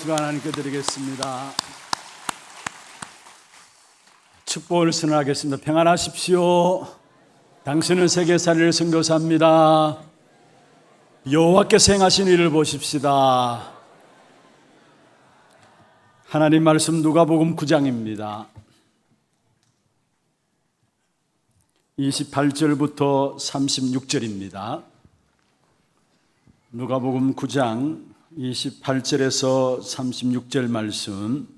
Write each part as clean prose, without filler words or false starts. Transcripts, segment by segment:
시간 하나님께 드리겠습니다. 축복을 선언하겠습니다. 평안하십시오. 당신은 세계살이를 선교사입니다. 여호와께서 행하신 일을 보십시다. 하나님 말씀 누가복음 9장입니다. 28절부터 36절입니다. 누가복음 9장 28절에서 36절 말씀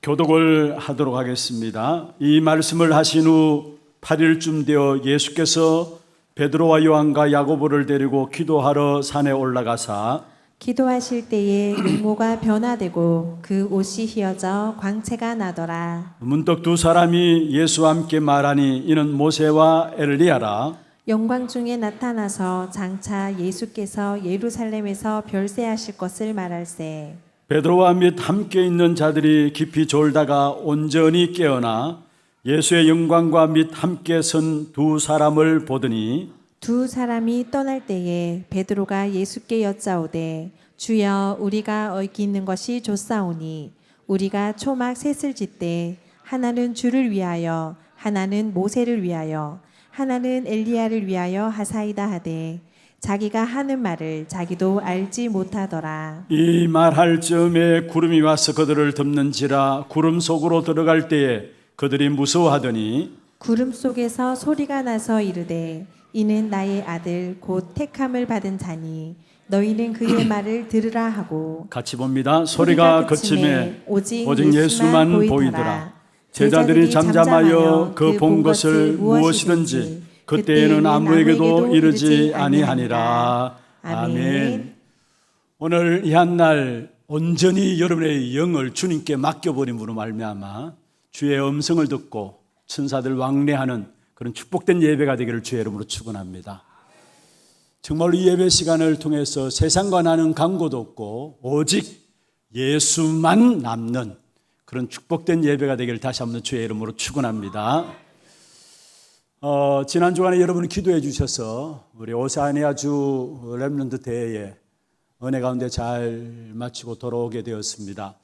교독을 하도록 하겠습니다. 이 말씀을 하신 후 8일쯤 되어 예수께서 베드로와 요한과 야고보를 데리고 기도하러 산에 올라가사 기도하실 때에 용모가 변화되고 그 옷이 휘어져 광채가 나더라. 문득 두 사람이 예수와 함께 말하니 이는 모세와 엘리야라. 영광 중에 나타나서 장차 예수께서 예루살렘에서 별세하실 것을 말할세. 베드로와 및 함께 있는 자들이 깊이 졸다가 온전히 깨어나 예수의 영광과 및 함께 선 두 사람을 보더니 두 사람이 떠날 때에 베드로가 예수께 여짜오되 주여 우리가 얽히는 것이 좋사오니 우리가 초막 셋을 짓되 하나는 주를 위하여 하나는 모세를 위하여 하나는 엘리야를 위하여 하사이다 하되 자기가 하는 말을 자기도 알지 못하더라. 이 말할 즈음에 구름이 와서 그들을 덮는지라. 구름 속으로 들어갈 때에 그들이 무서워하더니 구름 속에서 소리가 나서 이르되 이는 나의 아들 곧 택함을 받은 자니 너희는 그의 말을 들으라 하고 같이 봅니다. 소리가 그침에 오직 예수만 보이더라. 제자들이 잠잠하여 그 본 것을 무엇이든지 그때에는 아무에게도 이르지 아니하니라. 아멘. 오늘 이 한 날 온전히 여러분의 영을 주님께 맡겨버림으로 말미암아 주의 음성을 듣고 천사들 왕래하는 그런 축복된 예배가 되기를 주의 이름으로 축원합니다. 정말 이 예배 시간을 통해서 세상과 나는 강고도 없고 오직 예수만 남는 그런 축복된 예배가 되기를 다시 한번 주의 이름으로 축원합니다. 지난 주간에 여러분이 기도해 주셔서 우리 오세아니아주 렘넌트 대회에 은혜 가운데 잘 마치고 돌아오게 되었습니다.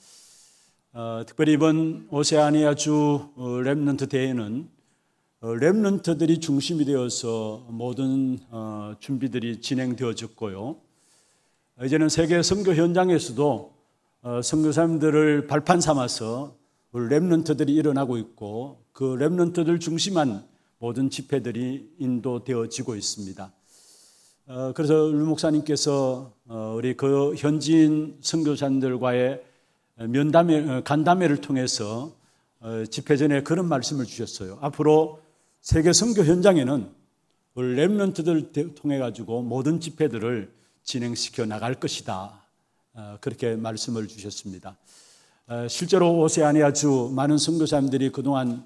특별히 이번 오세아니아주 렘넌트 대회는 렘넌트들이 중심이 되어서 모든 준비들이 진행되어졌고요. 이제는 세계 선교 현장에서도 선교사님들을 발판 삼아서 렘넌트들이 일어나고 있고 그 렘넌트들 중심한 모든 집회들이 인도되어지고 있습니다. 그래서 류 목사님께서 우리 그 현지인 선교사님들과의 간담회를 통해서 집회 전에 그런 말씀을 주셨어요. 앞으로 세계 선교 현장에는 렘넌트들을 통해 가지고 모든 집회들을 진행시켜 나갈 것이다. 그렇게 말씀을 주셨습니다. 실제로 오세아니아주 많은 선교사님들이 그동안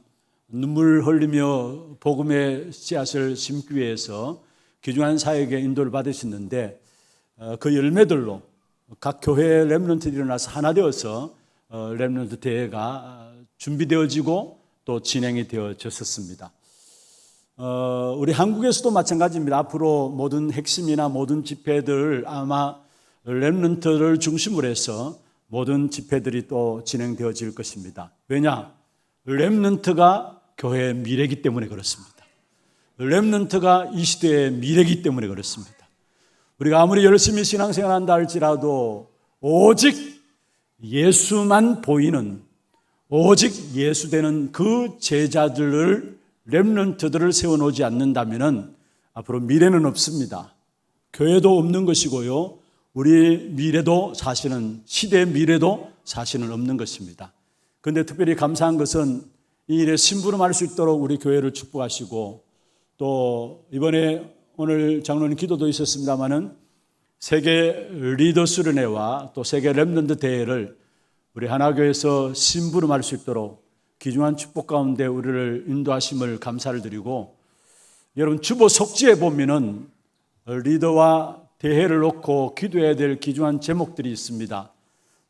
눈물 흘리며 복음의 씨앗을 심기 위해서 귀중한 사역에 인도를 받으셨는데 그 열매들로 각 교회의 렘넌트들이 일어나서 하나 되어서 렘넌트 대회가 준비되어지고 또 진행이 되어졌었습니다. 우리 한국에서도 마찬가지입니다. 앞으로 모든 핵심이나 모든 집회들 아마 렘넌트를 중심으로 해서 모든 집회들이 또 진행되어질 것입니다. 왜냐? 렘넌트가 교회의 미래이기 때문에 그렇습니다. 렘넌트가 이 시대의 미래이기 때문에 그렇습니다. 우리가 아무리 열심히 신앙생활한다 할지라도 오직 예수만 보이는 오직 예수 되는 그 제자들을 렘넌트들을 세워놓지 않는다면 앞으로 미래는 없습니다. 교회도 없는 것이고요. 우리 미래도 사실은 시대의 미래도 사실은 없는 것입니다. 그런데 특별히 감사한 것은 이 일에 심부름할 수 있도록 우리 교회를 축복하시고 또 이번에 오늘 장로님 기도도 있었습니다마는 세계 리더 수련회와 또 세계 렘넌트 대회를 우리 하나교회에서 심부름할 수 있도록 귀중한 축복 가운데 우리를 인도하심을 감사를 드리고 여러분 주보 속지에 보면은 리더와 대회를 놓고 기도해야 될 귀중한 제목들이 있습니다.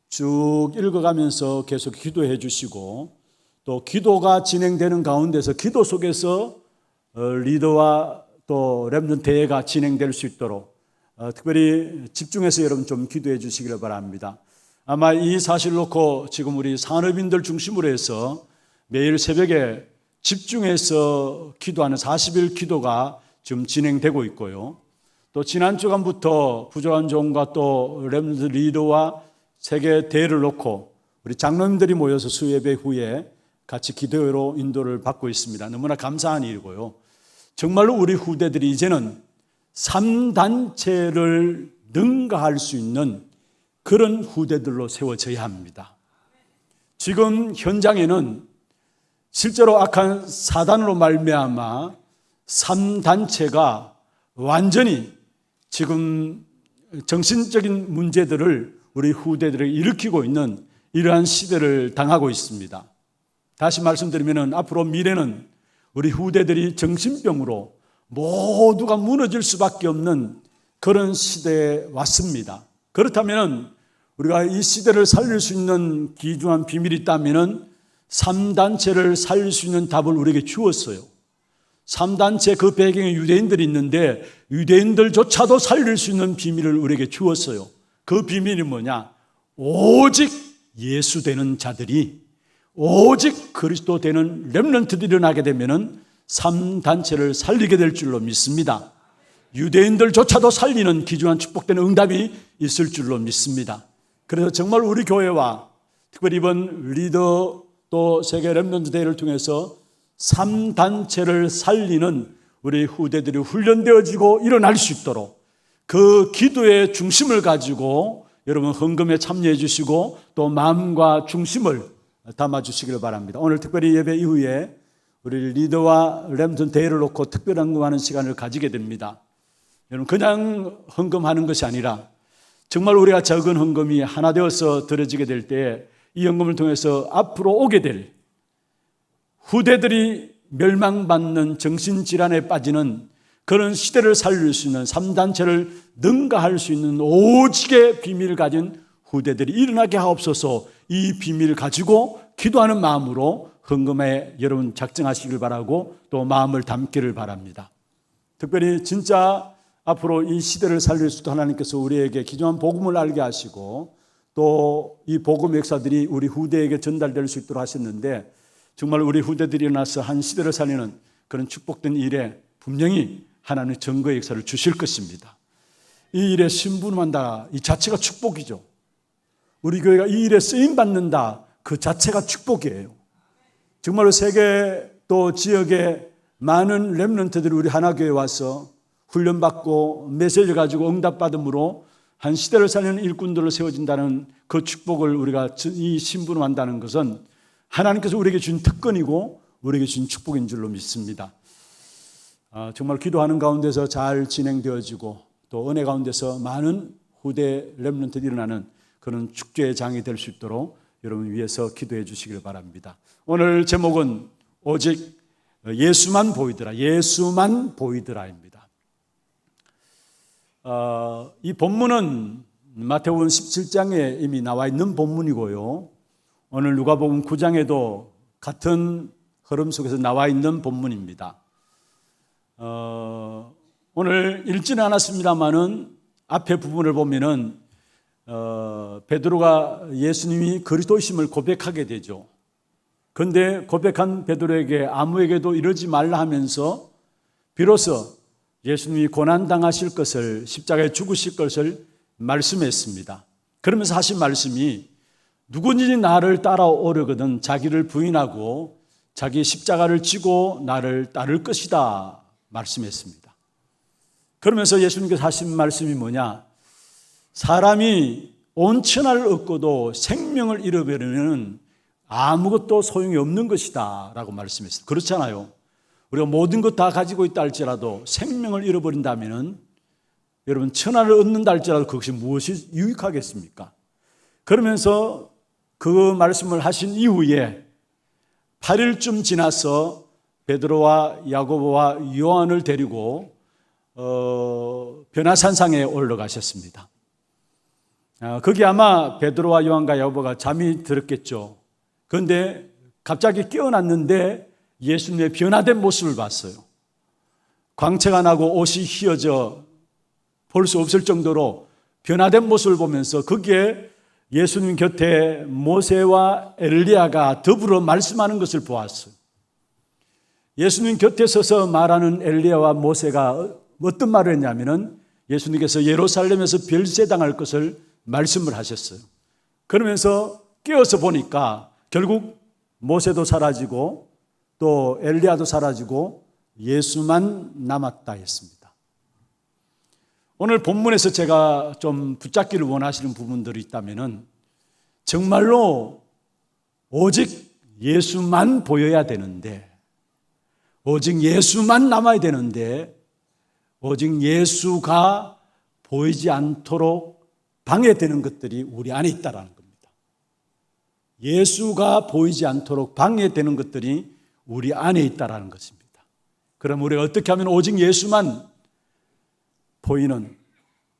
쭉 읽어가면서 계속 기도해 주시고 또 기도가 진행되는 가운데서 기도 속에서 리더와 또 렘넌트 대회가 진행될 수 있도록 특별히 집중해서 여러분 좀 기도해 주시기를 바랍니다. 아마 이 사실을 놓고 지금 우리 산업인들 중심으로 해서 매일 새벽에 집중해서 기도하는 40일 기도가 지금 진행되고 있고요. 또 지난 주간부터 부족한 종과 또 렘넌트 리더와 세계 대회를 놓고 우리 장로님들이 모여서 수예배 후에 같이 기도로 인도를 받고 있습니다. 너무나 감사한 일이고요. 정말로 우리 후대들이 이제는 3단체를 능가할 수 있는 그런 후대들로 세워져야 합니다. 지금 현장에는 실제로 악한 사단으로 말미암아 3단체가 완전히 지금 정신적인 문제들을 우리 후대들에게 일으키고 있는 이러한 시대를 당하고 있습니다. 다시 말씀드리면 앞으로 미래는 우리 후대들이 정신병으로 모두가 무너질 수밖에 없는 그런 시대에 왔습니다. 그렇다면 우리가 이 시대를 살릴 수 있는 귀중한 비밀이 있다면 3단체를 살릴 수 있는 답을 우리에게 주었어요. 3단체 그 배경에 유대인들이 있는데 유대인들조차도 살릴 수 있는 비밀을 우리에게 주었어요. 그 비밀이 뭐냐? 오직 예수 되는 자들이, 오직 그리스도 되는 렘넌트들이 일어나게 되면 3단체를 살리게 될 줄로 믿습니다. 유대인들조차도 살리는 귀중한 축복되는 응답이 있을 줄로 믿습니다. 그래서 정말 우리 교회와 특별히 이번 리더 또 세계 렘넌트 대회를 통해서 3단체를 살리는 우리 후대들이 훈련되어지고 일어날 수 있도록 그 기도의 중심을 가지고 여러분 헌금에 참여해 주시고 또 마음과 중심을 담아 주시기를 바랍니다. 오늘 특별히 예배 이후에 우리 리더와 렘넌트 대회를 놓고 특별 헌금하는 시간을 가지게 됩니다. 여러분 그냥 헌금하는 것이 아니라 정말 우리가 적은 헌금이 하나 되어서 드려지게 될 때 이 헌금을 통해서 앞으로 오게 될 후대들이 멸망받는 정신질환에 빠지는 그런 시대를 살릴 수 있는 3단체를 능가할 수 있는 오직의 비밀을 가진 후대들이 일어나게 하옵소서. 이 비밀을 가지고 기도하는 마음으로 헌금에 여러분 작정하시길 바라고 또 마음을 담기를 바랍니다. 특별히 진짜 앞으로 이 시대를 살릴 수 있도록 하나님께서 우리에게 귀중한 복음을 알게 하시고 또 이 복음 역사들이 우리 후대에게 전달될 수 있도록 하셨는데 정말 우리 후대들이 일어나서 한 시대를 살리는 그런 축복된 일에 분명히 하나님의 증거의 역사를 주실 것입니다. 이 일에 신분한다 이 자체가 축복이죠. 우리 교회가 이 일에 쓰임받는다 그 자체가 축복이에요. 정말로 세계 또 지역의 많은 렘넌트들이 우리 하나교회에 와서 훈련받고 메시지를 가지고 응답받음으로 한 시대를 살리는 일꾼들로 세워진다는 그 축복을 우리가 이 신분을 한다는 것은 하나님께서 우리에게 주신 특권이고 우리에게 주신 축복인 줄로 믿습니다. 정말 기도하는 가운데서 잘 진행되어지고 또 은혜 가운데서 많은 후대 렘넌트들이 일어나는 그런 축제의 장이 될 수 있도록 여러분 위해서 기도해 주시길 바랍니다. 오늘 제목은 오직 예수만 보이더라, 예수만 보이더라입니다. 이 본문은 마태복음 17장에 이미 나와 있는 본문이고요. 오늘 누가복음 9장에도 같은 흐름 속에서 나와 있는 본문입니다. 오늘 읽지는 않았습니다만은 앞에 부분을 보면은 베드로가 예수님이 그리스도이심을 고백하게 되죠. 그런데 고백한 베드로에게 아무에게도 이러지 말라 하면서 비로소 예수님이 고난당하실 것을 십자가에 죽으실 것을 말씀했습니다. 그러면서 하신 말씀이 누구든지 나를 따라오려거든 자기를 부인하고 자기 십자가를 지고 나를 따를 것이다 말씀했습니다. 그러면서 예수님께서 하신 말씀이 뭐냐? 사람이 온 천하를 얻고도 생명을 잃어버리면 아무것도 소용이 없는 것이다 라고 말씀했습니다. 그렇잖아요. 우리가 모든 것 다 가지고 있다 할지라도 생명을 잃어버린다면 여러분 천하를 얻는다 할지라도 그것이 무엇이 유익하겠습니까? 그러면서 그 말씀을 하신 이후에 8일쯤 지나서 베드로와 야고보와 요한을 데리고 변화산상에 올라가셨습니다. 거기 아마 베드로와 요한과 야고보가 잠이 들었겠죠. 그런데 갑자기 깨어났는데 예수님의 변화된 모습을 봤어요. 광채가 나고 옷이 휘어져 볼 수 없을 정도로 변화된 모습을 보면서 거기에 예수님 곁에 모세와 엘리야가 더불어 말씀하는 것을 보았어요. 예수님 곁에 서서 말하는 엘리야와 모세가 어떤 말을 했냐면은 예수님께서 예루살렘에서 별세당할 것을 말씀을 하셨어요. 그러면서 깨어서 보니까 결국 모세도 사라지고 또 엘리야도 사라지고 예수만 남았다 했습니다. 오늘 본문에서 제가 좀 붙잡기를 원하시는 부분들이 있다면은 정말로 오직 예수만 보여야 되는데, 오직 예수만 남아야 되는데, 오직 예수가 보이지 않도록 방해되는 것들이 우리 안에 있다라는 겁니다. 예수가 보이지 않도록 방해되는 것들이 우리 안에 있다라는 것입니다. 그럼 우리가 어떻게 하면 오직 예수만 보이는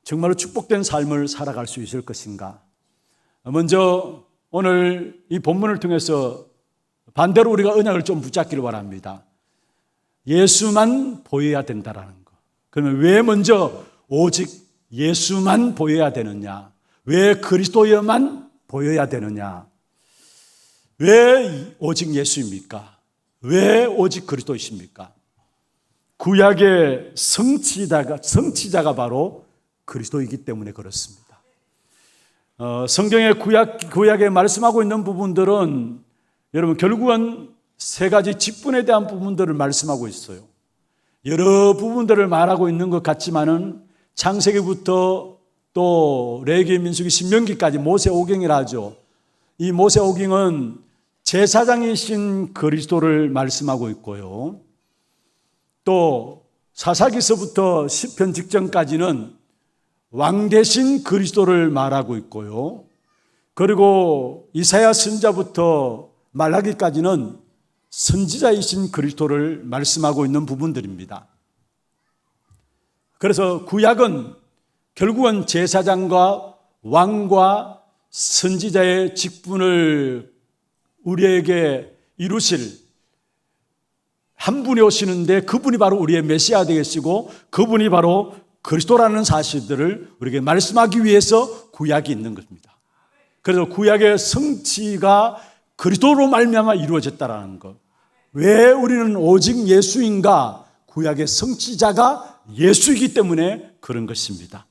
정말로 축복된 삶을 살아갈 수 있을 것인가? 먼저 오늘 이 본문을 통해서 반대로 우리가 언약을 좀 붙잡기를 바랍니다. 예수만 보여야 된다라는 거. 그러면 왜 먼저 오직 예수만 보여야 되느냐? 왜 그리스도여만 보여야 되느냐? 왜 오직 예수입니까? 왜 오직 그리스도이십니까? 구약의 성취자가 바로 그리스도이기 때문에 그렇습니다. 성경의 구약에 말씀하고 있는 부분들은 여러분 결국은 세 가지 직분에 대한 부분들을 말씀하고 있어요. 여러 부분들을 말하고 있는 것 같지만은 창세기부터 또 레위기, 민수기, 신명기까지 모세오경이라 하죠. 이 모세오경은 제사장이신 그리스도를 말씀하고 있고요. 또 사사기서부터 시편 직전까지는 왕 대신 그리스도를 말하고 있고요. 그리고 이사야 선지자부터 말라기까지는 선지자이신 그리스도를 말씀하고 있는 부분들입니다. 그래서 구약은 결국은 제사장과 왕과 선지자의 직분을 우리에게 이루실 한 분이 오시는데 그분이 바로 우리의 메시아 되시고 그분이 바로 그리스도라는 사실들을 우리에게 말씀하기 위해서 구약이 있는 것입니다. 그래서 구약의 성취가 그리스도로 말미암아 이루어졌다라는 것. 왜 우리는 오직 예수인가? 구약의 성취자가 예수이기 때문에 그런 것입니다.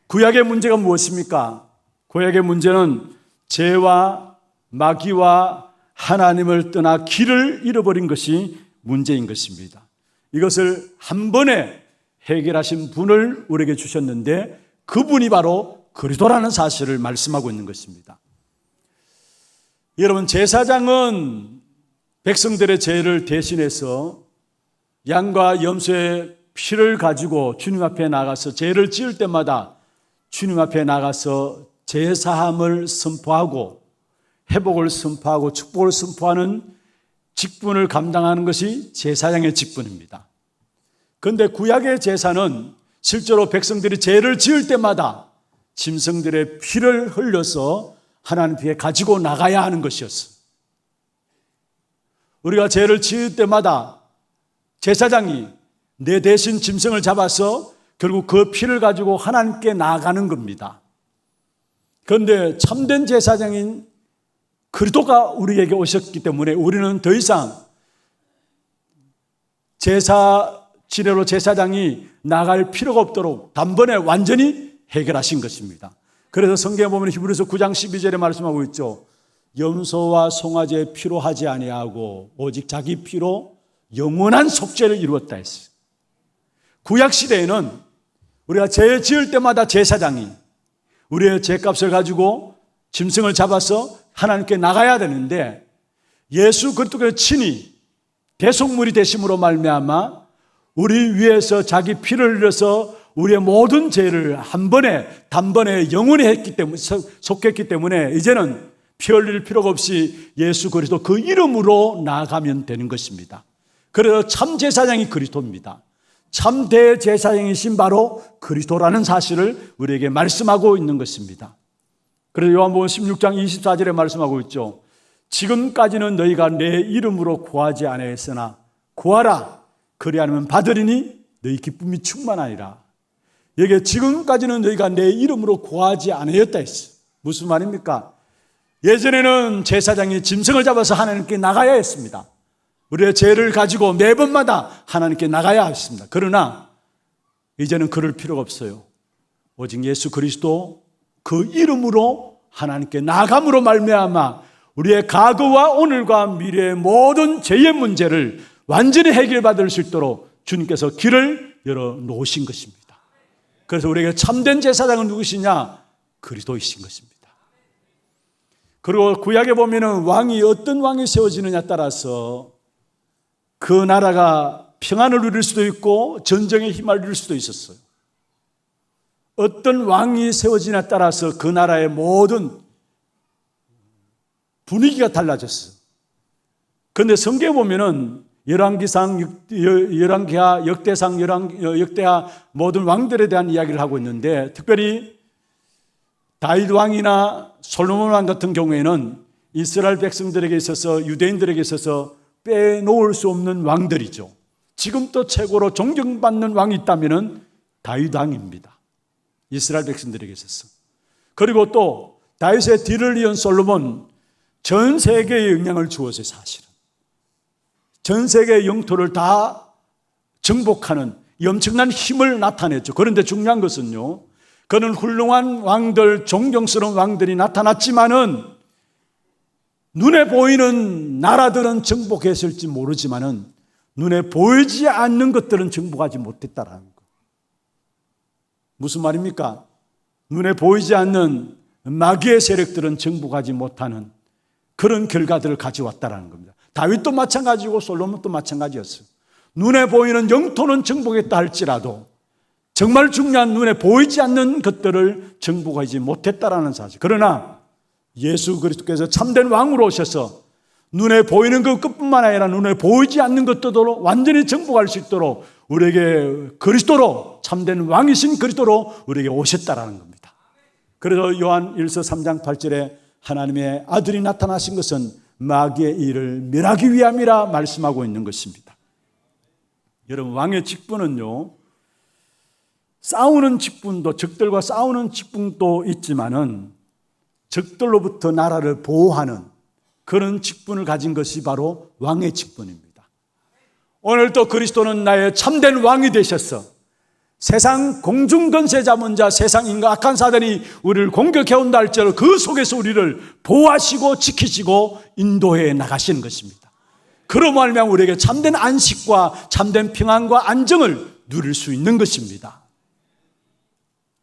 구약의 문제가 무엇입니까? 구약의 문제는 죄와 마귀와 하나님을 떠나 길을 잃어버린 것이 문제인 것입니다. 이것을 한 번에 해결하신 분을 우리에게 주셨는데 그분이 바로 그리스도라는 사실을 말씀하고 있는 것입니다. 여러분, 제사장은 백성들의 죄를 대신해서 양과 염소의 피를 가지고 주님 앞에 나가서 죄를 지을 때마다 주님 앞에 나가서 죄사함을 선포하고 회복을 선포하고 축복을 선포하는 직분을 감당하는 것이 제사장의 직분입니다. 그런데 구약의 제사는 실제로 백성들이 죄를 지을 때마다 짐승들의 피를 흘려서 하나님 앞에 가지고 나가야 하는 것이었어요. 우리가 죄를 지을 때마다 제사장이 내 대신 짐승을 잡아서 결국 그 피를 가지고 하나님께 나아가는 겁니다. 그런데 참된 제사장인 그리스도가 우리에게 오셨기 때문에 우리는 더 이상 제사 지례로 제사장이 나갈 필요가 없도록 단번에 완전히 해결하신 것입니다. 그래서 성경에 보면 히브리서 9장 12절에 말씀하고 있죠. 염소와 송아지의 피로 하지 아니하고 오직 자기 피로 영원한 속죄를 이루었다 했어요. 구약 시대에는 우리가 죄 지을 때마다 제사장이 우리의 죄값을 가지고 짐승을 잡아서 하나님께 나가야 되는데 예수 그리스도께서 친히 대속물이 되심으로 말미암아 우리 위해서 자기 피를 흘려서 우리의 모든 죄를 한 번에 단번에 영원히 했기 때문에 속했기 때문에 이제는 피 흘릴 필요가 없이 예수 그리스도 그 이름으로 나아가면 되는 것입니다. 그래서 참 제사장이 그리스도입니다. 참 대제사장이신 바로 그리스도라는 사실을 우리에게 말씀하고 있는 것입니다. 그래서 요한복음 16장 24절에 말씀하고 있죠. 지금까지는 너희가 내 이름으로 구하지 아니하였으나 구하라 그리하면 받으리니 너희 기쁨이 충만하리라. 여기에 지금까지는 너희가 내 이름으로 구하지 않았다 했어요. 무슨 말입니까? 예전에는 제사장이 짐승을 잡아서 하나님께 나가야 했습니다. 우리의 죄를 가지고 매번마다 하나님께 나가야 했습니다. 그러나 이제는 그럴 필요가 없어요. 오직 예수 그리스도 그 이름으로 하나님께 나감으로 말미암아 우리의 과거와 오늘과 미래의 모든 죄의 문제를 완전히 해결받을 수 있도록 주님께서 길을 열어 놓으신 것입니다. 그래서 우리에게 참된 제사장은 누구시냐? 그리스도이신 것입니다. 그리고 구약에 보면은 왕이 어떤 왕이 세워지느냐에 따라서 그 나라가 평안을 누릴 수도 있고 전쟁에 휘말릴 수도 있었어요. 어떤 왕이 세워지냐에 따라서 그 나라의 모든 분위기가 달라졌어요. 그런데 성경에 보면은 열왕기상, 열왕기하, 역대상, 역대하 모든 왕들에 대한 이야기를 하고 있는데 특별히 다윗 왕이나 솔로몬 왕 같은 경우에는 이스라엘 백성들에게 있어서 유대인들에게 있어서 빼놓을 수 없는 왕들이죠. 지금 또 최고로 존경받는 왕이 있다면 다윗 왕입니다. 이스라엘 백성들에게 있어서. 그리고 또 다윗의 뒤를 이은 솔로몬 전 세계에 영향을 주었어요. 사실은 전 세계의 영토를 다 정복하는 엄청난 힘을 나타냈죠. 그런데 중요한 것은요, 그는 훌륭한 왕들, 존경스러운 왕들이 나타났지만은 눈에 보이는 나라들은 정복했을지 모르지만은 눈에 보이지 않는 것들은 정복하지 못했다라는 거. 무슨 말입니까? 눈에 보이지 않는 마귀의 세력들은 정복하지 못하는 그런 결과들을 가져왔다라는 겁니다. 다윗도 마찬가지고 솔로몬도 마찬가지였어요. 눈에 보이는 영토는 정복했다 할지라도 정말 중요한 눈에 보이지 않는 것들을 정복하지 못했다라는 사실. 그러나 예수 그리스도께서 참된 왕으로 오셔서 눈에 보이는 것뿐만 아니라 눈에 보이지 않는 것들도 완전히 정복할 수 있도록 우리에게 그리스도로, 참된 왕이신 그리스도로 우리에게 오셨다라는 겁니다. 그래서 요한 1서 3장 8절에 하나님의 아들이 나타나신 것은 마귀의 일을 멸하기 위함이라 말씀하고 있는 것입니다. 여러분, 왕의 직분은요, 싸우는 직분도, 적들과 싸우는 직분도 있지만은 적들로부터 나라를 보호하는 그런 직분을 가진 것이 바로 왕의 직분입니다. 오늘도 그리스도는 나의 참된 왕이 되셔서 세상 공중권세 잡은 자, 세상 인간 악한 사단이 우리를 공격해온다 할지라도 그 속에서 우리를 보호하시고 지키시고 인도해 나가시는 것입니다. 그로 말미암아 우리에게 참된 안식과 참된 평안과 안정을 누릴 수 있는 것입니다.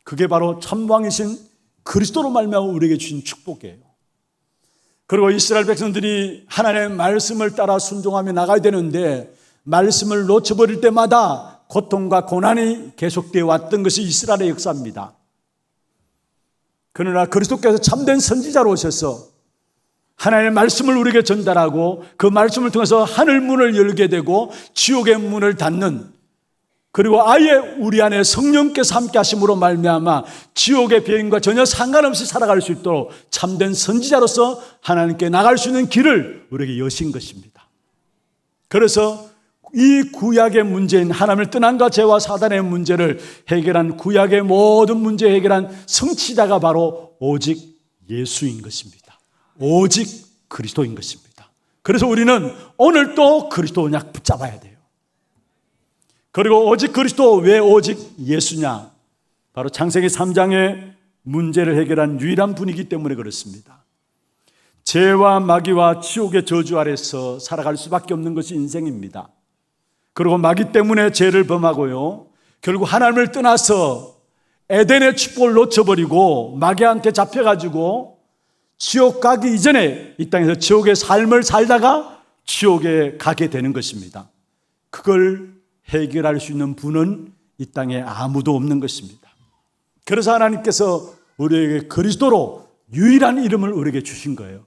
그게 바로 참왕이신 그리스도로 말미암아 우리에게 주신 축복이에요. 그리고 이스라엘 백성들이 하나님의 말씀을 따라 순종하며 나가야 되는데 말씀을 놓쳐버릴 때마다 고통과 고난이 계속되어 왔던 것이 이스라엘의 역사입니다. 그러나 그리스도께서 참된 선지자로 오셔서 하나님의 말씀을 우리에게 전달하고 그 말씀을 통해서 하늘 문을 열게 되고 지옥의 문을 닫는, 그리고 아예 우리 안에 성령께서 함께 하심으로 말미암아 지옥의 비행과 전혀 상관없이 살아갈 수 있도록 참된 선지자로서 하나님께 나갈 수 있는 길을 우리에게 여신 것입니다. 그래서 이 구약의 문제인 하나님을 떠난과 죄와 사단의 문제를 해결한, 구약의 모든 문제 해결한 성취자가 바로 오직 예수인 것입니다. 오직 그리스도인 것입니다. 그래서 우리는 오늘 또 그리스도 약 붙잡아야 돼요. 그리고 오직 그리스도, 왜 오직 예수냐? 바로 창세기 3장의 문제를 해결한 유일한 분이기 때문에 그렇습니다. 죄와 마귀와 지옥의 저주 아래서 살아갈 수밖에 없는 것이 인생입니다. 그리고 마귀 때문에 죄를 범하고요, 결국 하나님을 떠나서 에덴의 축복을 놓쳐버리고 마귀한테 잡혀가지고 지옥 가기 이전에 이 땅에서 지옥의 삶을 살다가 지옥에 가게 되는 것입니다. 그걸 해결할 수 있는 분은 이 땅에 아무도 없는 것입니다. 그래서 하나님께서 우리에게 그리스도로 유일한 이름을 우리에게 주신 거예요.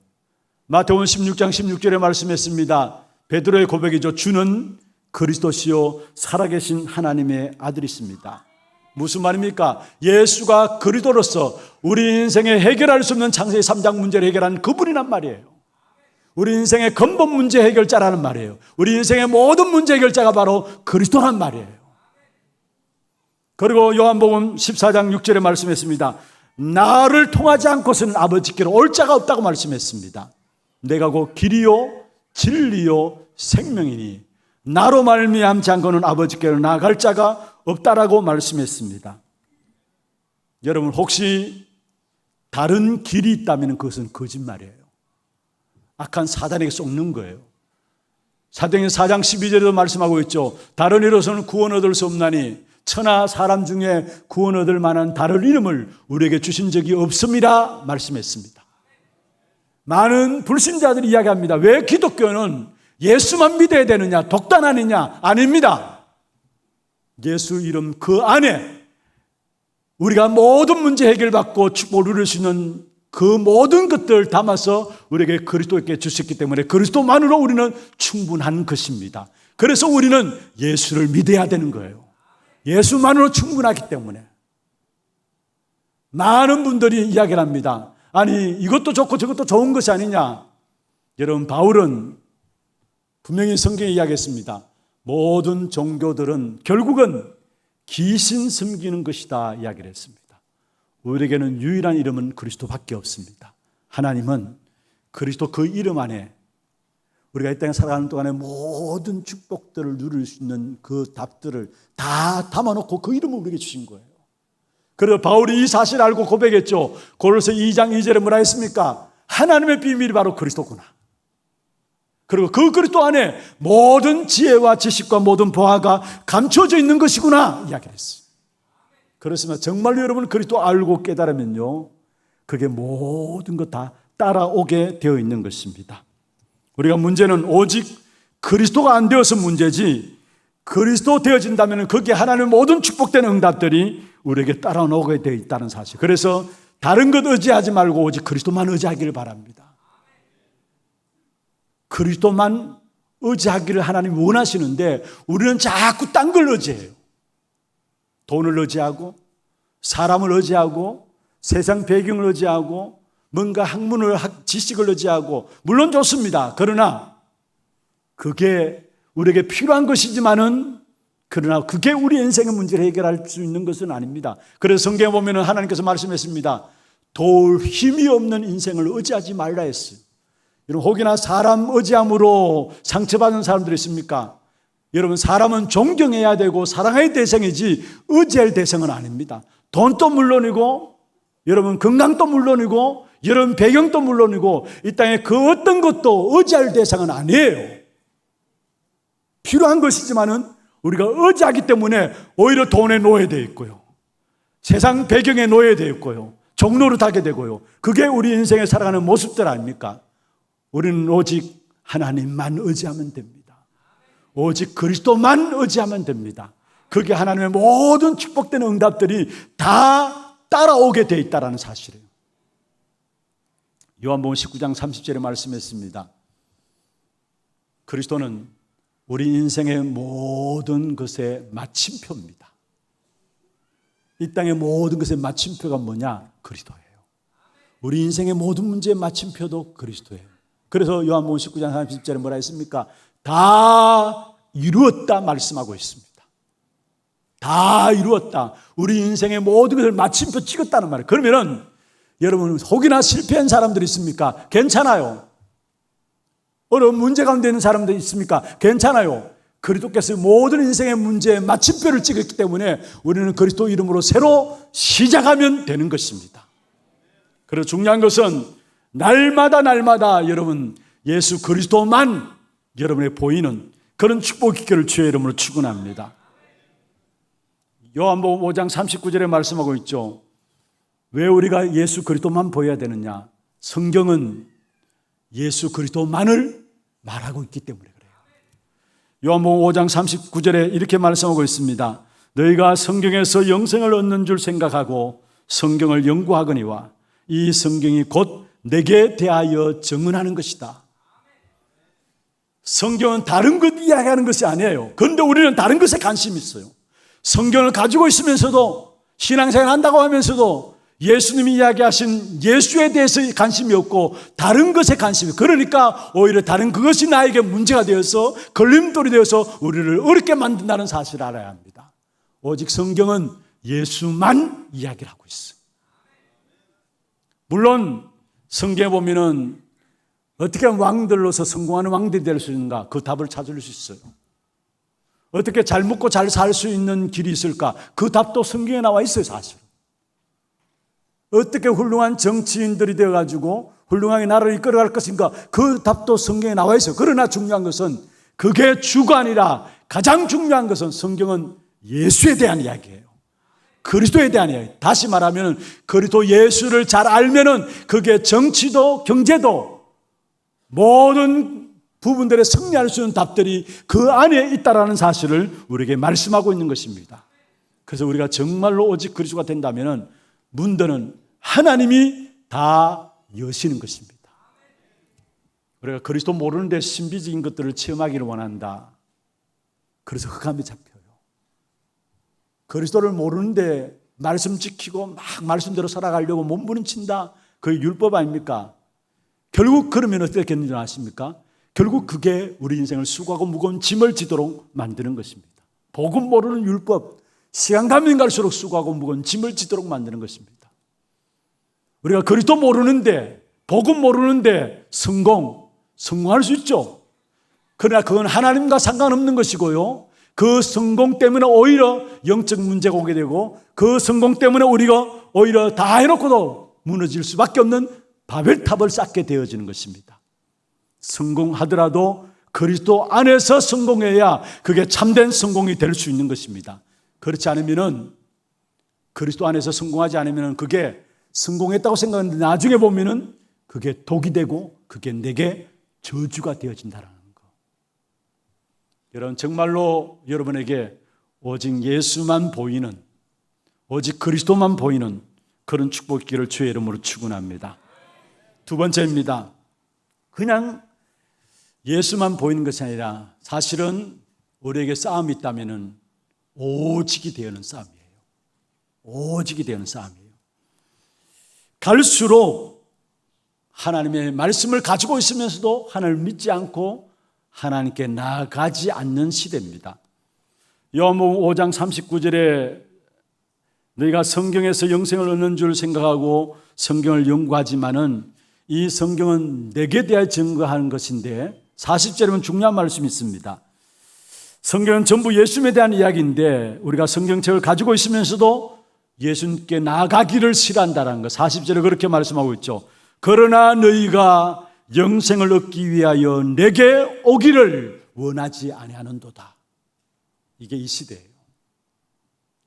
마태복음 16장 16절에 말씀했습니다. 베드로의 고백이죠. 주는 그리스도시요 살아계신 하나님의 아들이십니다. 무슨 말입니까? 예수가 그리스도로서 우리 인생에 해결할 수 없는 창세기 3장 문제를 해결한 그분이란 말이에요. 우리 인생의 근본 문제 해결자라는 말이에요. 우리 인생의 모든 문제 해결자가 바로 그리스도란 말이에요. 그리고 요한복음 14장 6절에 말씀했습니다. 나를 통하지 않고서는 아버지께로 올 자가 없다고 말씀했습니다. 내가 곧 길이요 진리요 생명이니 나로 말미암지 않고는 아버지께로 나아갈 자가 없다라고 말씀했습니다. 여러분, 혹시 다른 길이 있다면 그것은 거짓말이에요. 악한 사단에게 속는 거예요. 사도행전 4장 12절에도 말씀하고 있죠. 다른 이로서는 구원 얻을 수 없나니 천하 사람 중에 구원 얻을 만한 다른 이름을 우리에게 주신 적이 없습니다 말씀했습니다. 많은 불신자들이 이야기합니다. 왜 기독교는 예수만 믿어야 되느냐, 독단 아니냐? 아닙니다. 예수 이름 그 안에 우리가 모든 문제 해결받고 축복을 누릴 수 있는 그 모든 것들을 담아서 우리에게 그리스도께 주셨기 때문에 그리스도만으로 우리는 충분한 것입니다. 그래서 우리는 예수를 믿어야 되는 거예요. 예수만으로 충분하기 때문에. 많은 분들이 이야기를 합니다. 아니, 이것도 좋고 저것도 좋은 것이 아니냐. 여러분, 바울은 분명히 성경에 이야기했습니다. 모든 종교들은 결국은 귀신 섬기는 것이다 이야기를 했습니다. 우리에게는 유일한 이름은 그리스도밖에 없습니다. 하나님은 그리스도 그 이름 안에 우리가 이 땅에 살아가는 동안에 모든 축복들을 누릴 수 있는 그 답들을 다 담아놓고 그 이름을 우리에게 주신 거예요. 그래서 바울이 이 사실을 알고 고백했죠. 고린도서 2장 2절에 뭐라 했습니까? 하나님의 비밀이 바로 그리스도구나. 그리고 그 그리스도 안에 모든 지혜와 지식과 모든 보화가 감춰져 있는 것이구나 이야기를 했어요. 그렇지만 정말로 여러분 그리스도 알고 깨달으면요, 그게 모든 것 다 따라오게 되어 있는 것입니다. 우리가 문제는 오직 그리스도가 안 되어서 문제지, 그리스도 되어진다면 거기에 하나님의 모든 축복된 응답들이 우리에게 따라오게 되어 있다는 사실. 그래서 다른 것 의지하지 말고 오직 그리스도만 의지하기를 바랍니다. 그리스도만 의지하기를 하나님이 원하시는데 우리는 자꾸 딴 걸 의지해요. 돈을 의지하고 사람을 의지하고 세상 배경을 의지하고 뭔가 학문을 지식을 의지하고, 물론 좋습니다. 그러나 그게 우리에게 필요한 것이지만은, 그러나 그게 우리 인생의 문제를 해결할 수 있는 것은 아닙니다. 그래서 성경에 보면 하나님께서 말씀했습니다. 도울 힘이 없는 인생을 의지하지 말라 했어요. 여러분, 혹이나 사람 의지함으로 상처받은 사람들이 있습니까? 여러분, 사람은 존경해야 되고 사랑할 대상이지 의지할 대상은 아닙니다. 돈도 물론이고, 여러분 건강도 물론이고, 여러분 배경도 물론이고, 이 땅에 그 어떤 것도 의지할 대상은 아니에요. 필요한 것이지만은 우리가 의지하기 때문에 오히려 돈에 노예되어 있고요, 세상 배경에 노예되어 있고요, 종노릇하게 되고요. 그게 우리 인생에 살아가는 모습들 아닙니까? 우리는 오직 하나님만 의지하면 됩니다. 오직 그리스도만 의지하면 됩니다. 그게 하나님의 모든 축복된 응답들이 다 따라오게 되어 있다는 사실이에요. 요한복음 19장 30절에 말씀했습니다. 그리스도는 우리 인생의 모든 것의 마침표입니다. 이 땅의 모든 것의 마침표가 뭐냐? 그리스도예요. 우리 인생의 모든 문제의 마침표도 그리스도예요. 그래서 요한복음 19장 30절에 뭐라 했습니까? 다 이루었다 말씀하고 있습니다. 다 이루었다. 우리 인생의 모든 것을 마침표 찍었다는 말이에요. 그러면은 여러분, 혹이나 실패한 사람들이 있습니까? 괜찮아요. 어려운 문제 가운데 있는 사람들이 있습니까? 괜찮아요. 그리스도께서 모든 인생의 문제에 마침표를 찍었기 때문에 우리는 그리스도 이름으로 새로 시작하면 되는 것입니다. 그래서 중요한 것은 날마다 여러분 예수 그리스도만 여러분의 보이는 그런 축복 있기를 주의 이름으로 축원합니다. 요한복음 5장 39절에 말씀하고 있죠. 왜 우리가 예수 그리스도만 보여야 되느냐? 성경은 예수 그리스도만을 말하고 있기 때문에 그래요. 요한복음 5장 39절에 이렇게 말씀하고 있습니다. 너희가 성경에서 영생을 얻는 줄 생각하고 성경을 연구하거니와 이 성경이 곧 내게 대하여 증언하는 것이다. 성경은 다른 것 이야기하는 것이 아니에요. 그런데 우리는 다른 것에 관심이 있어요. 성경을 가지고 있으면서도, 신앙생활 한다고 하면서도 예수님이 이야기하신 예수에 대해서 관심이 없고 다른 것에 관심이, 그러니까 오히려 다른 그것이 나에게 문제가 되어서 걸림돌이 되어서 우리를 어렵게 만든다는 사실을 알아야 합니다. 오직 성경은 예수만 이야기를 하고 있어요. 물론 성경에 보면은 어떻게 하면 왕들로서 성공하는 왕들이 될 수 있는가? 그 답을 찾을 수 있어요. 어떻게 잘 먹고 잘 살 수 있는 길이 있을까? 그 답도 성경에 나와 있어요, 사실. 어떻게 훌륭한 정치인들이 되어가지고 훌륭하게 나라를 이끌어갈 것인가? 그 답도 성경에 나와 있어요. 그러나 중요한 것은 그게 주가 아니라 가장 중요한 것은 성경은 예수에 대한 이야기예요. 그리스도에 대한 이야기. 다시 말하면 그리스도 예수를 잘 알면은 그게 정치도 경제도 모든 부분들에 승리할 수 있는 답들이 그 안에 있다라는 사실을 우리에게 말씀하고 있는 것입니다. 그래서 우리가 정말로 오직 그리스도가 된다면은 문들은 하나님이 다 여시는 것입니다. 우리가 그리스도 모르는데 신비적인 것들을 체험하기를 원한다. 그래서 흑암이 잡혀요. 그리스도를 모르는데 말씀 지키고 막 말씀대로 살아가려고 몸부림친다. 그게 율법 아닙니까? 결국 그러면 어떻게 되는지 아십니까? 결국 그게 우리 인생을 수고하고 무거운 짐을 지도록 만드는 것입니다. 복음 모르는 율법, 시간 가면 갈수록 수고하고 무거운 짐을 지도록 만드는 것입니다. 우리가 그리스도 모르는데, 복음 모르는데 성공할 수 있죠. 그러나 그건 하나님과 상관없는 것이고요. 그 성공 때문에 오히려 영적 문제가 오게 되고 그 성공 때문에 우리가 오히려 다 해놓고도 무너질 수밖에 없는 바벨탑을 쌓게 되어지는 것입니다. 성공하더라도 그리스도 안에서 성공해야 그게 참된 성공이 될 수 있는 것입니다. 그렇지 않으면은 그리스도 안에서 성공하지 않으면은 그게 성공했다고 생각하는데 나중에 보면은 그게 독이 되고 그게 내게 저주가 되어진다는 거. 여러분 정말로 여러분에게 오직 예수만 보이는 오직 그리스도만 보이는 그런 축복 있기를 주의 이름으로 축원합니다. 두 번째입니다. 그냥 예수만 보이는 것이 아니라 사실은 우리에게 싸움이 있다면은 오직이 되는 싸움이에요. 오직이 되는 싸움이에요. 갈수록 하나님의 말씀을 가지고 있으면서도 하나님을 믿지 않고 하나님께 나아가지 않는 시대입니다. 요한복음 5장 39절에 너희가 성경에서 영생을 얻는 줄 생각하고 성경을 연구하지만은 이 성경은 내게 대하여 증거하는 것인데 40절에는 중요한 말씀이 있습니다. 성경은 전부 예수님에 대한 이야기인데 우리가 성경책을 가지고 있으면서도 예수님께 나아가기를 싫어한다는 것 40절에 그렇게 말씀하고 있죠. 그러나 너희가 영생을 얻기 위하여 내게 오기를 원하지 아니하는도다. 이게 이 시대예요.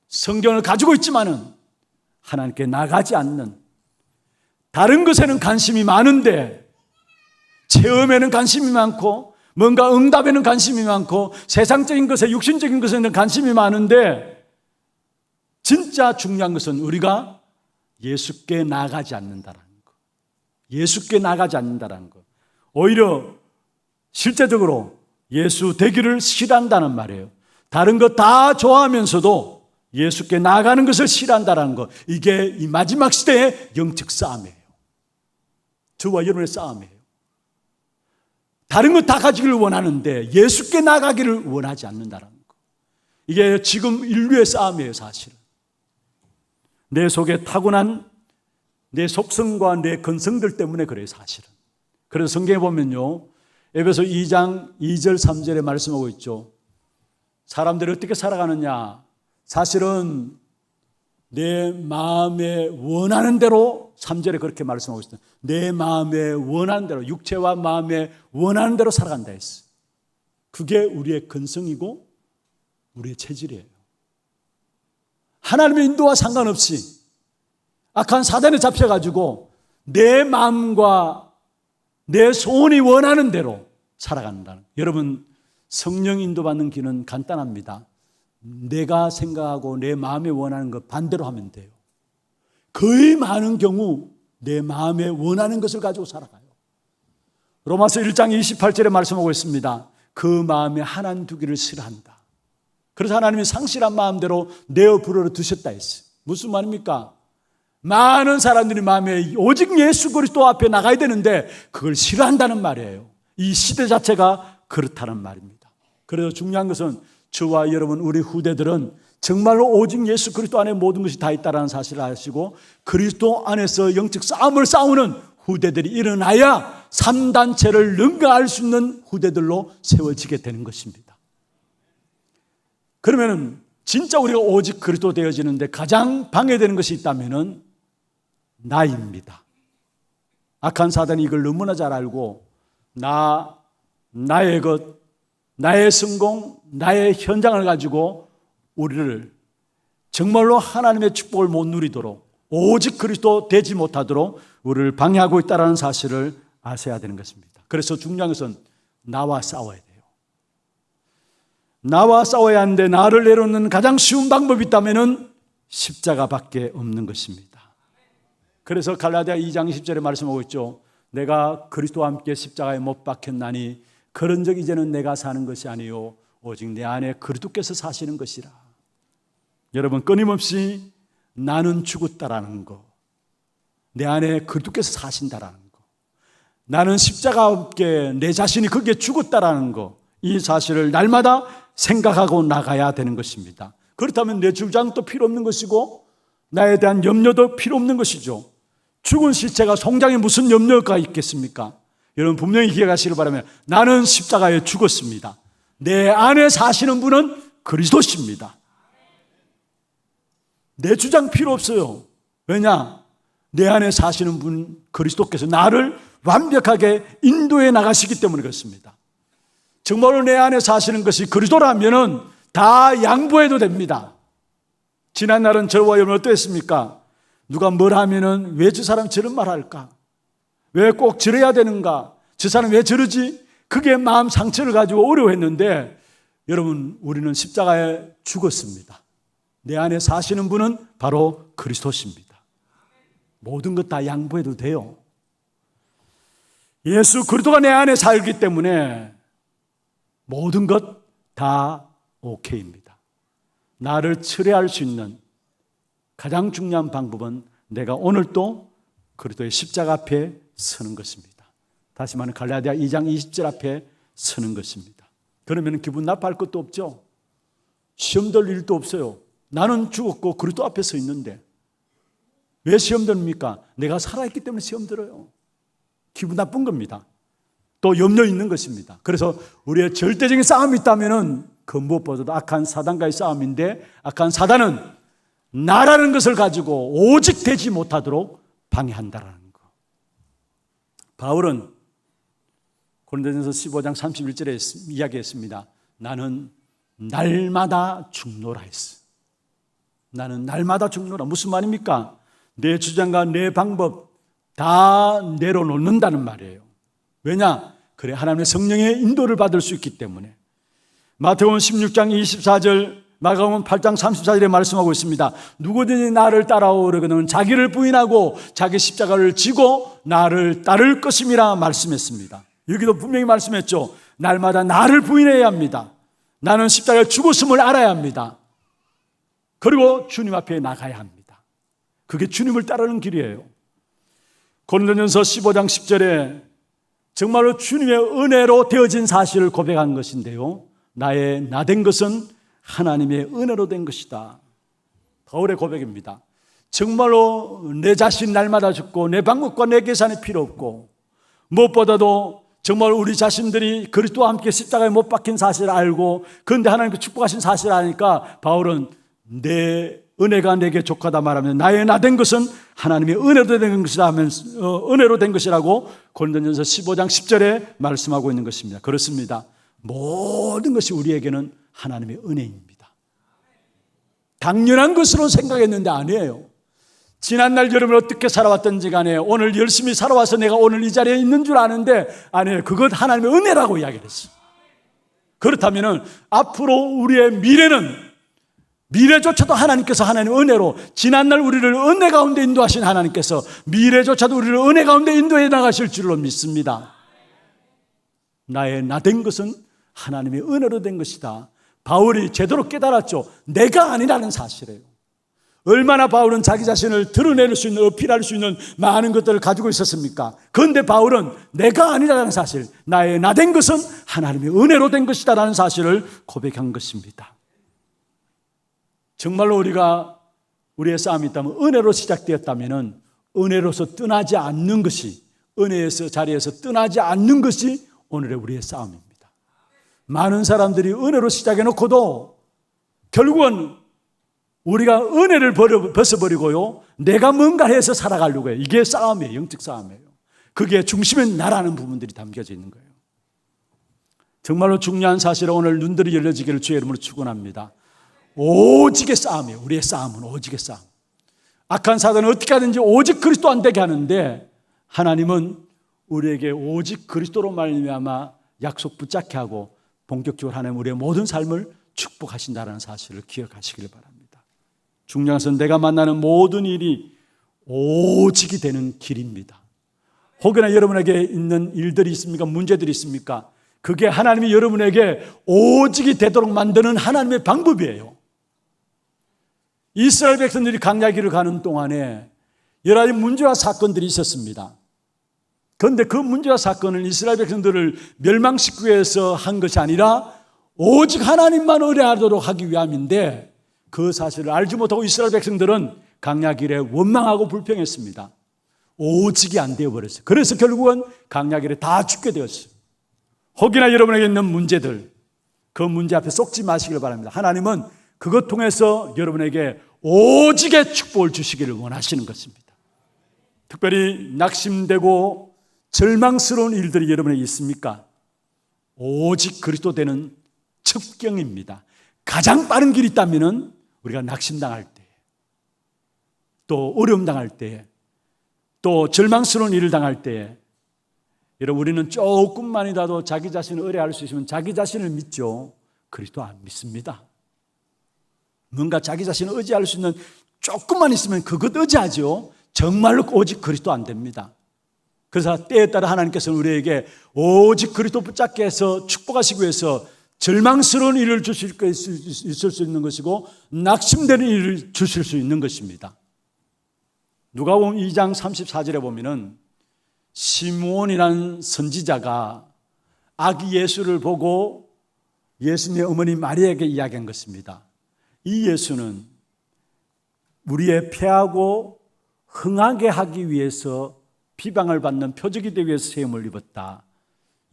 성경을 가지고 있지만은 하나님께 나가지 않는 다른 것에는 관심이 많은데 체험에는 관심이 많고 뭔가 응답에는 관심이 많고 세상적인 것에 육신적인 것에는 관심이 많은데 진짜 중요한 것은 우리가 예수께 나가지 않는다는 것. 예수께 나가지 않는다는 것. 오히려 실제적으로 예수 되기를 싫어한다는 말이에요. 다른 것 다 좋아하면서도 예수께 나가는 것을 싫어한다는 것. 이게 이 마지막 시대의 영적 싸움이에요. 저와 여러분의 싸움이에요. 다른 것 다 가지기를 원하는데 예수께 나가기를 원하지 않는다는 것. 이게 지금 인류의 싸움이에요, 사실은. 내 속에 타고난 내 속성과 내 근성들 때문에 그래요, 사실은. 그래서 성경에 보면요, 에베소 2장 2절 3절에 말씀하고 있죠. 사람들이 어떻게 살아가느냐? 사실은 내 마음에 원하는 대로 3절에 그렇게 말씀하고 있어요. 내 마음에 원하는 대로, 육체와 마음에 원하는 대로 살아간다 했어요. 그게 우리의 근성이고 우리의 체질이에요. 하나님의 인도와 상관없이 악한 사단에 잡혀가지고 내 마음과 내 소원이 원하는 대로 살아간다는. 여러분, 성령 인도받는 길은 간단합니다. 내가 생각하고 내 마음에 원하는 것 반대로 하면 돼요. 거의 많은 경우 내 마음에 원하는 것을 가지고 살아가요. 로마서 1장 28절에 말씀하고 있습니다. 그 마음에 하나님 두기를 싫어한다. 그래서 하나님이 상실한 마음대로 내어 불어로 두셨다 했어요. 무슨 말입니까? 많은 사람들이 마음에 오직 예수 그리스도 앞에 나가야 되는데 그걸 싫어한다는 말이에요. 이 시대 자체가 그렇다는 말입니다. 그래서 중요한 것은 저와 여러분 우리 후대들은 정말로 오직 예수 그리스도 안에 모든 것이 다 있다는 사실을 아시고 그리스도 안에서 영적 싸움을 싸우는 후대들이 일어나야 3단체를 능가할 수 있는 후대들로 세워지게 되는 것입니다. 그러면 진짜 우리가 오직 그리스도 되어지는데 가장 방해되는 것이 있다면 나입니다. 악한 사단이 이걸 너무나 잘 알고 나의 것, 나의 성공, 나의 현장을 가지고 우리를 정말로 하나님의 축복을 못 누리도록 오직 그리스도 되지 못하도록 우리를 방해하고 있다는 사실을 아셔야 되는 것입니다. 그래서 중요한 것은 나와 싸워야 돼요. 나와 싸워야 하는데 나를 내려놓는 가장 쉬운 방법이 있다면 십자가밖에 없는 것입니다. 그래서 갈라디아 2장 10절에 말씀하고 있죠. 내가 그리스도와 함께 십자가에 못 박혔나니 그런 적 이제는 내가 사는 것이 아니요 오직 내 안에 그리스도께서 사시는 것이라. 여러분 끊임없이 나는 죽었다라는 거, 내 안에 그리스도께서 사신다라는 거, 나는 십자가와 함께 내 자신이 거기에 죽었다라는 거, 이 사실을 날마다 생각하고 나가야 되는 것입니다. 그렇다면 내 주장도 필요 없는 것이고 나에 대한 염려도 필요 없는 것이죠. 죽은 시체가 송장에 무슨 염려가 있겠습니까? 여러분 분명히 기억하시길 바라면 나는 십자가에 죽었습니다. 내 안에 사시는 분은 그리스도십니다. 내 주장 필요 없어요. 왜냐? 내 안에 사시는 분 그리스도께서 나를 완벽하게 인도해 나가시기 때문에 그렇습니다. 정말로 내 안에 사시는 것이 그리스도라면 다 양보해도 됩니다. 지난날은 저와 여러분 어떠했습니까? 누가 뭘 하면은 왜 저 사람 저런 말 할까? 왜 꼭 저래야 되는가? 저 사람 왜 저러지? 그게 마음 상처를 가지고 어려워했는데 여러분 우리는 십자가에 죽었습니다. 내 안에 사시는 분은 바로 그리스도십니다. 모든 것 다 양보해도 돼요. 예수 그리스도가 내 안에 살기 때문에 모든 것 다 오케이입니다. 나를 철회할 수 있는 가장 중요한 방법은 내가 오늘도 그리스도의 십자가 앞에 서는 것입니다. 다시 말하면 갈라디아 2장 20절 앞에 서는 것입니다. 그러면 기분 나빠할 것도 없죠. 시험 들 일도 없어요. 나는 죽었고 그리스도 앞에 서 있는데 왜 시험 듭니까? 내가 살아있기 때문에 시험 들어요. 기분 나쁜 겁니다. 또 염려 있는 것입니다. 그래서 우리의 절대적인 싸움이 있다면 그 무엇보다도 악한 사단과의 싸움인데 악한 사단은 나라는 것을 가지고 오직 되지 못하도록 방해한다라는 거. 바울은 고린도전서 15장 31절에 이야기했습니다. 나는 날마다 죽노라 했어. 나는 날마다 죽노라. 무슨 말입니까? 내 주장과 내 방법 다 내려놓는다는 말이에요. 왜냐? 그래 하나님의 성령의 인도를 받을 수 있기 때문에. 마태복음 16장 24절, 마가복음 8장 34절에 말씀하고 있습니다. 누구든지 나를 따라오려거든 자기를 부인하고 자기 십자가를 지고 나를 따를 것임이라 말씀했습니다. 여기도 분명히 말씀했죠. 날마다 나를 부인해야 합니다. 나는 십자가에 죽었음을 알아야 합니다. 그리고 주님 앞에 나가야 합니다. 그게 주님을 따르는 길이에요. 고린도전서 15장 10절에 정말로 주님의 은혜로 되어진 사실을 고백한 것인데요. 나의 나 된 것은 하나님의 은혜로 된 것이다. 바울의 고백입니다. 정말로 내 자신 날마다 죽고 내 방법과 내 계산이 필요 없고 무엇보다도 정말 우리 자신들이 그리스도와 함께 십자가에 못 박힌 사실을 알고 그런데 하나님께 축복하신 사실을 아니까 바울은 내 은혜가 내게 족하다 말하면 나의 나 된 것은 하나님의 은혜로 된 것이다 하면서 은혜로 된 것이라고 고린도전서 15장 10절에 말씀하고 있는 것입니다. 그렇습니다. 모든 것이 우리에게는 하나님의 은혜입니다. 당연한 것으로 생각했는데 아니에요. 지난날 여러분 어떻게 살아왔던지 간에 오늘 열심히 살아와서 내가 오늘 이 자리에 있는 줄 아는데 아니에요. 그것 하나님의 은혜라고 이야기를 했어요. 그렇다면 앞으로 우리의 미래조차도 하나님께서 하나님의 은혜로 지난날 우리를 은혜 가운데 인도하신 하나님께서 미래조차도 우리를 은혜 가운데 인도해 나가실 줄로 믿습니다. 나의 나 된 것은 하나님의 은혜로 된 것이다. 바울이 제대로 깨달았죠. 내가 아니라는 사실이에요. 얼마나 바울은 자기 자신을 드러낼 수 있는 어필할 수 있는 많은 것들을 가지고 있었습니까? 그런데 바울은 내가 아니라는 사실, 나의 나 된 것은 하나님의 은혜로 된 것이다 라는 사실을 고백한 것입니다. 정말로 우리의 싸움이 있다면, 은혜로 시작되었다면 은혜로서 떠나지 않는 것이, 은혜에서 자리에서 떠나지 않는 것이 오늘의 우리의 싸움입니다. 많은 사람들이 은혜로 시작해놓고도 결국은 우리가 은혜를 벗어버리고요, 내가 뭔가 해서 살아가려고 해요. 이게 싸움이에요. 영적 싸움이에요. 그게 중심에 나라는 부분들이 담겨져 있는 거예요. 정말로 중요한 사실은 오늘 눈들이 열려지기를 주의 이름으로 축원합니다. 오직의 싸움이에요. 우리의 싸움은 오직의 싸움. 악한 사단은 어떻게 하든지 오직 그리스도 안 되게 하는데, 하나님은 우리에게 오직 그리스도로 말미암아 약속 붙잡게 하고 본격적으로 하나님 우리의 모든 삶을 축복하신다는 사실을 기억하시길 바랍니다. 중요한 것은 내가 만나는 모든 일이 오직이 되는 길입니다. 혹여나 여러분에게 있는 일들이 있습니까? 문제들이 있습니까? 그게 하나님이 여러분에게 오직이 되도록 만드는 하나님의 방법이에요. 이스라엘 백성들이 광야길을 가는 동안에 여러 가지 문제와 사건들이 있었습니다. 그런데 그 문제와 사건은 이스라엘 백성들을 멸망시키기 위해서 한 것이 아니라 오직 하나님만 의뢰하도록 하기 위함인데, 그 사실을 알지 못하고 이스라엘 백성들은 광야길에 원망하고 불평했습니다. 오직이 안 되어버렸어요. 그래서 결국은 광야길에 다 죽게 되었어요. 혹여나 여러분에게 있는 문제들, 그 문제 앞에 쏙지 마시길 바랍니다. 하나님은 그것 통해서 여러분에게 오직의 축복을 주시기를 원하시는 것입니다. 특별히 낙심되고 절망스러운 일들이 여러분에게 있습니까? 오직 그리스도 되는 첩경입니다. 가장 빠른 길이 있다면 우리가 낙심당할 때, 또 어려움 당할 때, 또 절망스러운 일을 당할 때, 여러분, 우리는 조금만이라도 자기 자신을 의뢰할 수 있으면 자기 자신을 믿죠. 그리스도 안 믿습니다. 뭔가 자기 자신을 의지할 수 있는 조금만 있으면 그것 의지하죠. 정말로 오직 그리스도 안 됩니다. 그래서 때에 따라 하나님께서는 우리에게 오직 그리스도 붙잡게 해서 축복하시기 위해서 절망스러운 일을 있을 수 있는 것이고, 낙심되는 일을 주실 수 있는 것입니다. 누가복음 2장 34절에 보면은 시므온이라는 선지자가 아기 예수를 보고 예수님의 어머니 마리아에게 이야기한 것입니다. 이 예수는 우리의 패하고 흥하게 하기 위해서 비방을 받는 표적이 되기 위해서 세움을 입었다.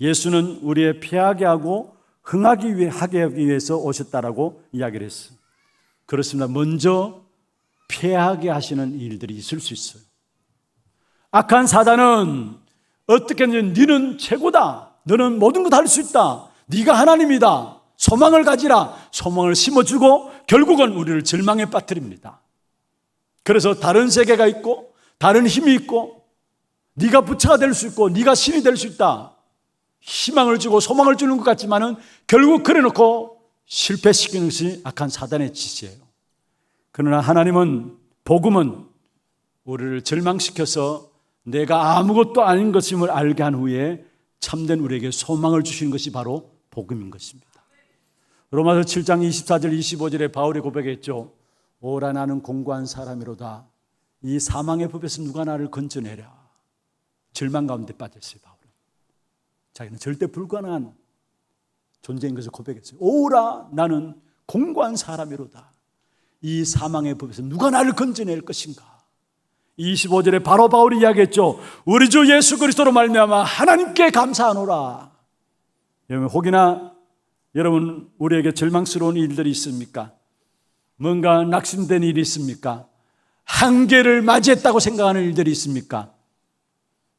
예수는 우리의 패하게 하고 흥하게 하기 위해서 오셨다라고 이야기를 했어요. 그렇습니다. 먼저 패하게 하시는 일들이 있을 수 있어요. 악한 사단은 어떻게 너는 최고다, 너는 모든 것 할 수 있다, 네가 하나님이다, 소망을 가지라, 소망을 심어주고 결국은 우리를 절망에 빠뜨립니다. 그래서 다른 세계가 있고 다른 힘이 있고 네가 부처가 될 수 있고 네가 신이 될 수 있다, 희망을 주고 소망을 주는 것 같지만은 결국 그래놓고 실패시키는 것이 악한 사단의 짓이에요. 그러나 하나님은, 복음은 우리를 절망시켜서 내가 아무것도 아닌 것임을 알게 한 후에 참된 우리에게 소망을 주시는 것이 바로 복음인 것입니다. 로마서 7장 24절 25절에 바울이 고백했죠. 오라 나는 공고한 사람이로다. 이 사망의 법에서 누가 나를 건져내랴. 절망 가운데 빠졌어요. 바울은 자기는 절대 불가능한 존재인 것을 고백했어요. 오라 나는 공고한 사람이로다. 이 사망의 법에서 누가 나를 건져낼 것인가. 25절에 바로 바울이 이야기했죠. 우리 주 예수 그리스도로 말미암아 하나님께 감사하노라. 여러분, 혹이나 여러분 우리에게 절망스러운 일들이 있습니까? 뭔가 낙심된 일이 있습니까? 한계를 맞이했다고 생각하는 일들이 있습니까?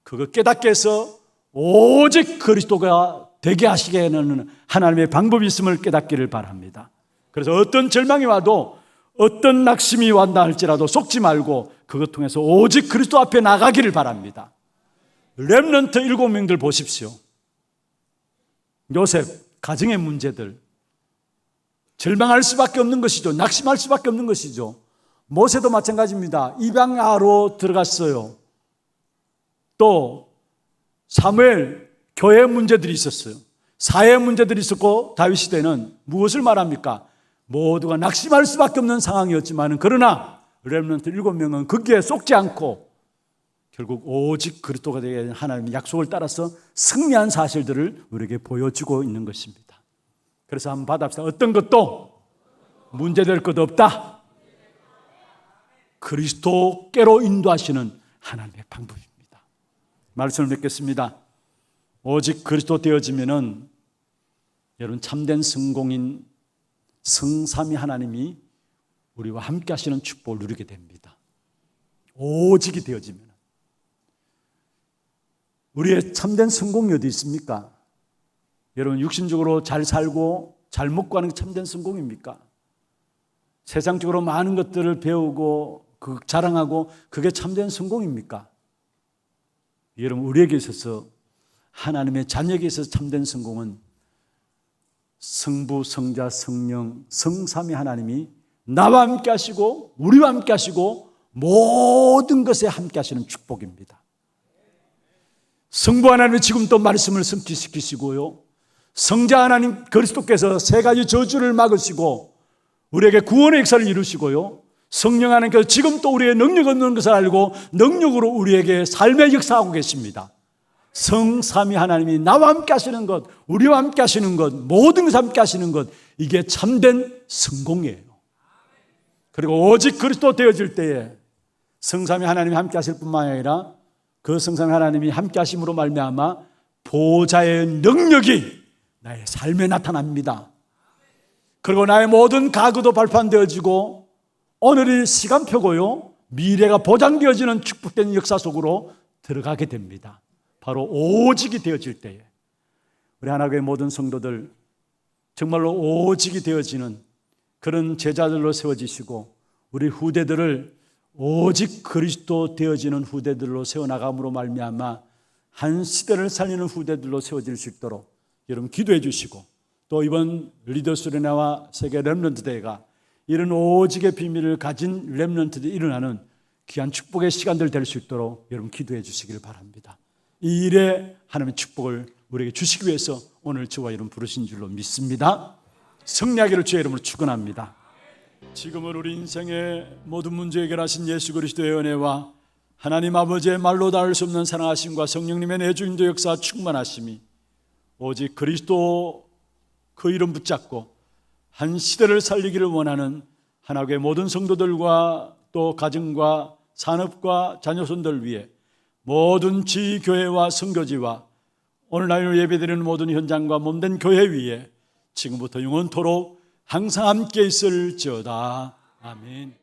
그거 깨닫게 해서 오직 그리스도가 되게 하시게 하는 하나님의 방법이 있음을 깨닫기를 바랍니다. 그래서 어떤 절망이 와도, 어떤 낙심이 왔다 할지라도 속지 말고 그것 통해서 오직 그리스도 앞에 나가기를 바랍니다. 렘넌트 7명들 보십시오. 요셉, 가정의 문제들, 절망할 수밖에 없는 것이죠. 낙심할 수밖에 없는 것이죠. 모세도 마찬가지입니다. 입양아로 들어갔어요. 또 사무엘, 교회 문제들이 있었어요. 사회 문제들이 있었고, 다윗 시대는 무엇을 말합니까? 모두가 낙심할 수밖에 없는 상황이었지만, 그러나 렘넌트 7명은 거기에 속지 않고 결국 오직 그리스도가 되게 된 하나님의 약속을 따라서 승리한 사실들을 우리에게 보여주고 있는 것입니다. 그래서 한번 받아봅시다. 어떤 것도 문제될 것 없다. 그리스도께로 인도하시는 하나님의 방법입니다. 말씀을 맺겠습니다. 오직 그리스도 되어지면은 여러분 참된 성공인 성삼위 하나님이 우리와 함께 하시는 축복을 누리게 됩니다. 오직이 되어지면 우리의 참된 성공이 어디 있습니까? 여러분 육신적으로 잘 살고 잘 먹고 하는 게 참된 성공입니까? 세상적으로 많은 것들을 배우고 자랑하고 그게 참된 성공입니까? 여러분 우리에게 있어서 하나님의 자녀에게 있어서 참된 성공은 성부, 성자, 성령, 성삼위 하나님이 나와 함께 하시고 우리와 함께 하시고 모든 것에 함께 하시는 축복입니다. 성부 하나님이 지금 또 말씀을 성취시키시고요, 성자 하나님 그리스도께서 세 가지 저주를 막으시고 우리에게 구원의 역사를 이루시고요, 성령 하나님께서 지금 또 우리의 능력 없는 것을 알고 능력으로 우리에게 삶의 역사하고 계십니다. 성삼위 하나님이 나와 함께 하시는 것, 우리와 함께 하시는 것, 모든 것을 함께 하시는 것, 이게 참된 성공이에요. 그리고 오직 그리스도 되어질 때에 성삼위 하나님이 함께 하실 뿐만 아니라 그 성삼위 하나님이 함께 하심으로 말미암아 보좌의 능력이 나의 삶에 나타납니다. 그리고 나의 모든 가구도 발판되어지고 오늘이 시간표고요, 미래가 보장되어지는 축복된 역사 속으로 들어가게 됩니다. 바로 오직이 되어질 때에 우리 하나교회 모든 성도들 정말로 오직이 되어지는 그런 제자들로 세워지시고 우리 후대들을 오직 그리스도 되어지는 후대들로 세워나감으로 말미암아 한 시대를 살리는 후대들로 세워질 수 있도록 여러분 기도해 주시고, 또 이번 리더스레나와 세계 렘넌트 대회가 이런 오직의 비밀을 가진 렘넌트들이 일어나는 귀한 축복의 시간들 될 수 있도록 여러분 기도해 주시기를 바랍니다. 이 일에 하나님의 축복을 우리에게 주시기 위해서 오늘 저와 여러분 부르신 줄로 믿습니다. 승리하기를 주의 이름으로 축원합니다. 지금은 우리 인생의 모든 문제 해결하신 예수 그리스도의 은혜와 하나님 아버지의 말로 닿을 수 없는 사랑하심과 성령님의 내주인도 역사 충만하심이 오직 그리스도 그 이름 붙잡고 한 시대를 살리기를 원하는 하나교회 모든 성도들과 또 가정과 산업과 자녀손들 위해 모든 지교회와 선교지와 오늘날 예배드리는 모든 현장과 몸된 교회 위에 지금부터 영원토록 항상 함께 있을지어다. 아멘.